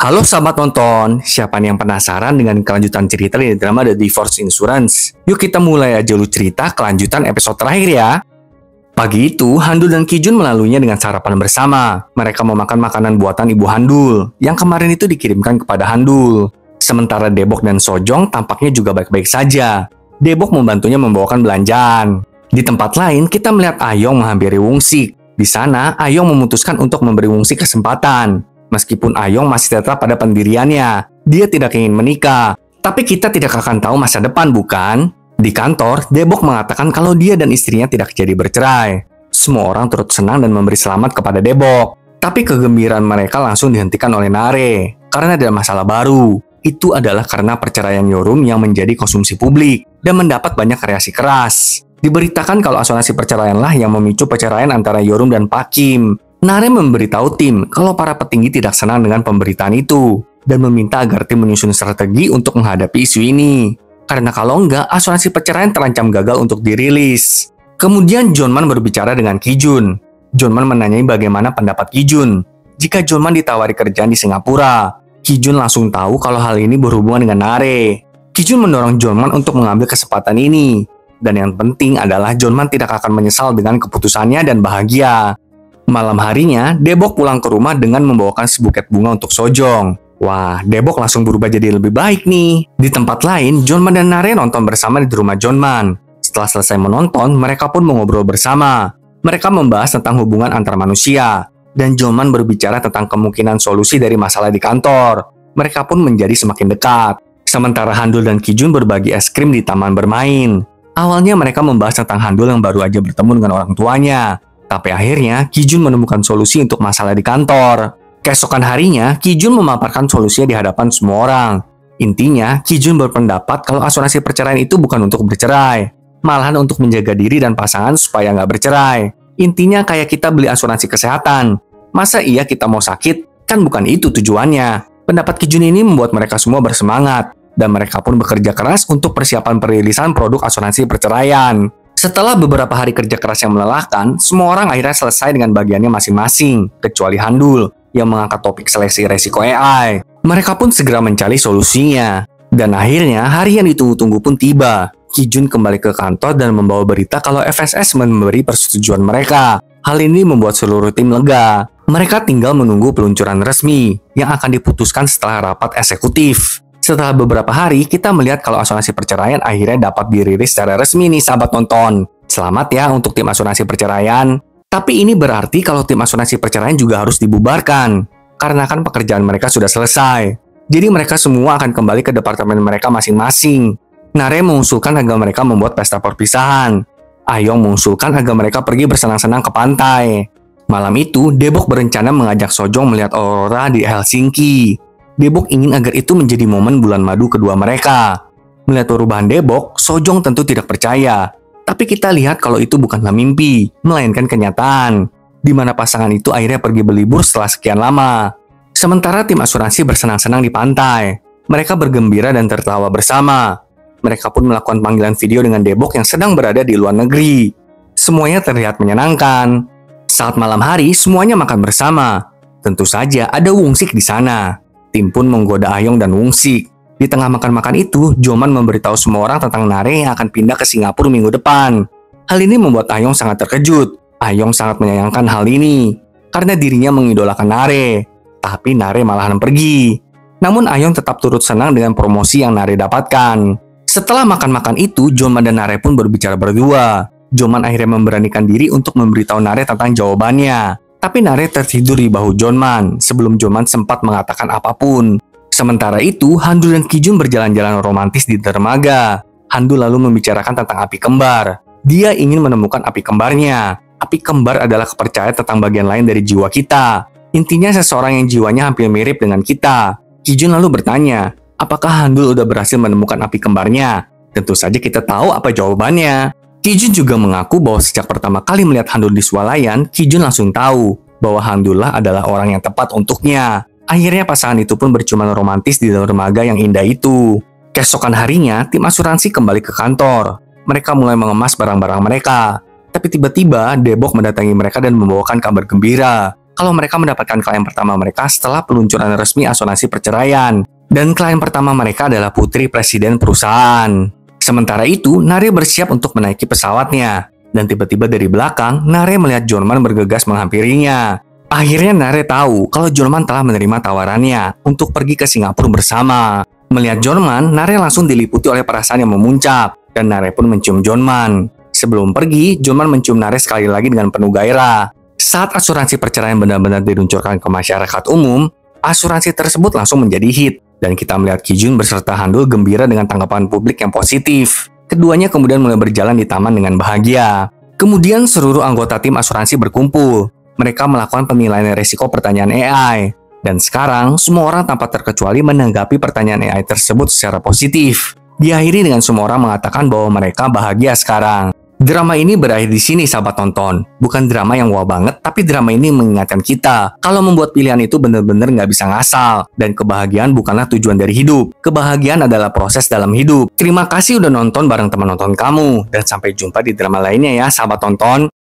Halo sahabat nonton, siapa nih yang penasaran dengan kelanjutan cerita di drama The Divorce Insurance? Yuk kita mulai aja dulu cerita kelanjutan episode terakhir ya. Pagi itu, Handul dan Kijun melaluinya dengan sarapan bersama. Mereka memakan makanan buatan Ibu Handul, yang kemarin itu dikirimkan kepada Handul. Sementara Debok dan Sojong tampaknya juga baik-baik saja. Debok membantunya membawakan belanjaan. Di tempat lain, kita melihat Ayong menghampiri Wungsik. Di sana, Ayong memutuskan untuk memberi Wungsik kesempatan. Meskipun Ayong masih tetap pada pendiriannya, dia tidak ingin menikah. Tapi kita tidak akan tahu masa depan, bukan? Di kantor, Debok mengatakan kalau dia dan istrinya tidak jadi bercerai. Semua orang turut senang dan memberi selamat kepada Debok. Tapi kegembiraan mereka langsung dihentikan oleh Nare, karena ada masalah baru. Itu adalah karena perceraian Yorum yang menjadi konsumsi publik dan mendapat banyak reaksi keras. Diberitakan kalau asuransi perceraianlah yang memicu perceraian antara Yorum dan Pak Kim. Nare memberitahu tim kalau para petinggi tidak senang dengan pemberitaan itu dan meminta agar tim menyusun strategi untuk menghadapi isu ini. Karena kalau enggak, asuransi perceraian terancam gagal untuk dirilis. Kemudian Jonman berbicara dengan Kijun. Jonman menanyai bagaimana pendapat Kijun. Jika Jonman ditawari kerjaan di Singapura, Kijun langsung tahu kalau hal ini berhubungan dengan Nare. Kijun mendorong Jonman untuk mengambil kesempatan ini. Dan yang penting adalah Jonman tidak akan menyesal dengan keputusannya dan bahagia. Malam harinya, Debok pulang ke rumah dengan membawakan sebuket bunga untuk Sojong. Wah, Debok langsung berubah jadi lebih baik nih. Di tempat lain, Jonman dan Nare nonton bersama di rumah Jonman. Setelah selesai menonton, mereka pun mengobrol bersama. Mereka membahas tentang hubungan antar manusia. Dan Jonman berbicara tentang kemungkinan solusi dari masalah di kantor. Mereka pun menjadi semakin dekat. Sementara Handul dan Kijun berbagi es krim di taman bermain. Awalnya mereka membahas tentang Handul yang baru aja bertemu dengan orang tuanya. Tapi akhirnya, Kijun menemukan solusi untuk masalah di kantor. Keesokan harinya, Kijun memaparkan solusinya di hadapan semua orang. Intinya, Kijun berpendapat kalau asuransi perceraian itu bukan untuk bercerai, malahan untuk menjaga diri dan pasangan supaya nggak bercerai. Intinya kayak kita beli asuransi kesehatan. Masa iya kita mau sakit? Kan bukan itu tujuannya. Pendapat Kijun ini membuat mereka semua bersemangat, dan mereka pun bekerja keras untuk persiapan perilisan produk asuransi perceraian. Setelah beberapa hari kerja keras yang melelahkan, semua orang akhirnya selesai dengan bagiannya masing-masing, kecuali Handul, yang mengangkat topik seleksi resiko AI. Mereka pun segera mencari solusinya. Dan akhirnya, hari yang ditunggu-tunggu pun tiba. Kijun kembali ke kantor dan membawa berita kalau FSS memberi persetujuan mereka. Hal ini membuat seluruh tim lega. Mereka tinggal menunggu peluncuran resmi, yang akan diputuskan setelah rapat eksekutif. Setelah beberapa hari, kita melihat kalau asuransi perceraian akhirnya dapat dirilis secara resmi nih sahabat nonton. Selamat ya untuk tim asuransi perceraian. Tapi ini berarti kalau tim asuransi perceraian juga harus dibubarkan. Karena kan pekerjaan mereka sudah selesai. Jadi mereka semua akan kembali ke departemen mereka masing-masing. Nare mengusulkan agar mereka membuat pesta perpisahan. Ayong mengusulkan agar mereka pergi bersenang-senang ke pantai. Malam itu, Debok berencana mengajak Sojong melihat aurora di Helsinki. Debok ingin agar itu menjadi momen bulan madu kedua mereka. Melihat perubahan Debok, Sojong tentu tidak percaya. Tapi kita lihat kalau itu bukanlah mimpi, melainkan kenyataan. Di mana pasangan itu akhirnya pergi berlibur setelah sekian lama. Sementara tim asuransi bersenang-senang di pantai. Mereka bergembira dan tertawa bersama. Mereka pun melakukan panggilan video dengan Debok yang sedang berada di luar negeri. Semuanya terlihat menyenangkan. Saat malam hari, semuanya makan bersama. Tentu saja ada Wungsik di sana. Tim pun menggoda Ayong dan Wungsik. Di tengah makan-makan itu, Jonman memberitahu semua orang tentang Nare yang akan pindah ke Singapura minggu depan. Hal ini membuat Ayong sangat terkejut. Ayong sangat menyayangkan hal ini, karena dirinya mengidolakan Nare. Tapi Nare malahan pergi. Namun Ayong tetap turut senang dengan promosi yang Nare dapatkan. Setelah makan-makan itu, Jonman dan Nare pun berbicara berdua. Jonman akhirnya memberanikan diri untuk memberitahu Nare tentang jawabannya. Tapi Nare tertidur di bahu Jonman sebelum Jonman sempat mengatakan apapun. Sementara itu, Handul dan Kijun berjalan-jalan romantis di dermaga. Handul lalu membicarakan tentang api kembar. Dia ingin menemukan api kembarnya. Api kembar adalah kepercayaan tentang bagian lain dari jiwa kita. Intinya seseorang yang jiwanya hampir mirip dengan kita. Kijun lalu bertanya, apakah Handul udah berhasil menemukan api kembarnya? Tentu saja kita tahu apa jawabannya. Kijun juga mengaku bahwa sejak pertama kali melihat Handul di swalayan, Kijun langsung tahu bahwa Handullah adalah orang yang tepat untuknya. Akhirnya pasangan itu pun berciuman romantis di dermaga yang indah itu. Keesokan harinya, tim asuransi kembali ke kantor. Mereka mulai mengemas barang-barang mereka. Tapi tiba-tiba, Debok mendatangi mereka dan membawakan kabar gembira. kalau mereka mendapatkan klien pertama mereka setelah peluncuran resmi asuransi perceraian. Dan klien pertama mereka adalah putri presiden perusahaan. Sementara itu, Nare bersiap untuk menaiki pesawatnya. Dan tiba-tiba dari belakang, Nare melihat Jorman bergegas menghampirinya. Akhirnya Nare tahu kalau Jorman telah menerima tawarannya untuk pergi ke Singapura bersama. Melihat Jorman, Nare langsung diliputi oleh perasaan yang memuncak. Dan Nare pun mencium Jorman. Sebelum pergi, Jorman mencium Nare sekali lagi dengan penuh gairah. Saat asuransi perceraian benar-benar diluncurkan ke masyarakat umum, asuransi tersebut langsung menjadi hit. Dan kita melihat Kijun beserta Handul gembira dengan tanggapan publik yang positif. Keduanya kemudian mulai berjalan di taman dengan bahagia. Kemudian seluruh anggota tim asuransi berkumpul. Mereka melakukan penilaian risiko pertanyaan AI. Dan sekarang, semua orang tanpa terkecuali menanggapi pertanyaan AI tersebut secara positif. Diakhiri dengan semua orang mengatakan bahwa mereka bahagia sekarang. Drama ini berakhir di sini, sahabat tonton. Bukan drama yang wow banget, tapi drama ini mengingatkan kita kalau membuat pilihan itu benar-benar nggak bisa ngasal. Dan kebahagiaan bukanlah tujuan dari hidup. Kebahagiaan adalah proses dalam hidup. Terima kasih udah nonton bareng teman nonton kamu. Dan sampai jumpa di drama lainnya ya, sahabat tonton.